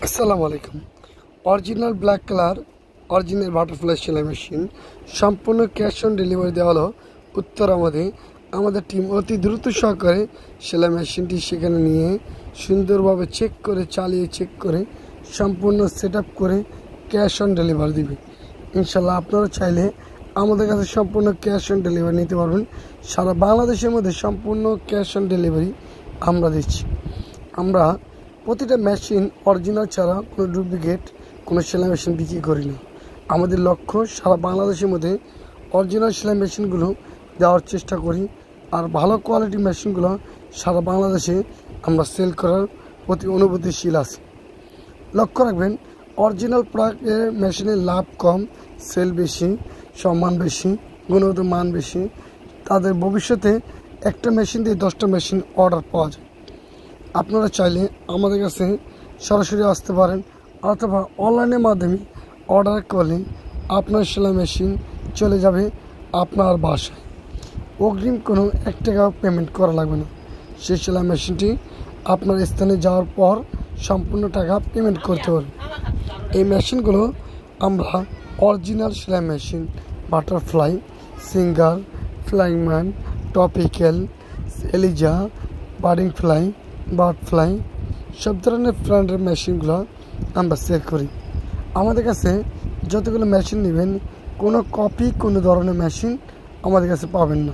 আসসালামু আলাইকুম। Original black colour original butterfly সেলাই মেশিন সম্পূর্ণ ক্যাশ অন ডেলিভারি দেওয়া হলো উত্তরামধ্যে। আমাদের টিম অতি দ্রুত সহকারে সেলাই মেশিনটি সেখানে নিয়ে সুন্দরভাবে চেক করে চালিয়ে চেক করে সম্পূর্ণ সেট আপ করে ক্যাশ অন ডেলিভারি দিবে। ইনশাল্লাহ আপনারা চাইলে আমাদের কাছে সম্পূর্ণ ক্যাশ অন ডেলিভারি নিতে পারবেন। সারা বাংলাদেশের মধ্যে সম্পূর্ণ ক্যাশ অন ডেলিভারি আমরা দিচ্ছি। আমরা প্রতিটা মেশিন অরিজিনাল ছাড়া কোনো ডুপ্লিকেট কোনো সেলাই মেশিন বিক্রি করি না। আমাদের লক্ষ্য সারা বাংলাদেশের মধ্যে অরিজিনাল সেলাই মেশিনগুলো দেওয়ার চেষ্টা করি, আর ভালো কোয়ালিটি মেশিনগুলো সারা বাংলাদেশে আমরা সেল করার প্রতি অনুভূতিশীল আছি। লক্ষ্য রাখবেন, অরিজিনাল প্রোডাক্টের মেশিনের লাভ কম, সেল বেশি, সম্মান বেশি, গুণগত মান বেশি। তাদের ভবিষ্যতে একটা মেশিন দিয়ে 10টা মেশিন অর্ডার পাওয়া যায়। আপনারা চাইলে আমাদের কাছে সরাসরি আসতে পারেন, অথবা অনলাইনের মাধ্যমে অর্ডার করলে আপনার সেলাই মেশিন চলে যাবে আপনার বাসায়। অগ্রিম কোনো 1 টাকা পেমেন্ট করা লাগবে না। সেই সেলাই মেশিনটি আপনার স্থানে যাওয়ার পর সম্পূর্ণ টাকা পেমেন্ট করতে হবে। এই মেশিনগুলো আমরা অরিজিনাল সেলাই machine Butterfly, Singer, Flying Man, টপিক্যাল, এলিজা, বার্ডিং ফ্লাই, বার্ড ফ্লাই সব ধরনের ব্র্যান্ডের মেশিনগুলো আমরা সেল করি। আমাদের কাছে যতগুলো মেশিন নেবেন, কোনো কপি কোনো ধরনের মেশিন আমাদের কাছে পাবেন না।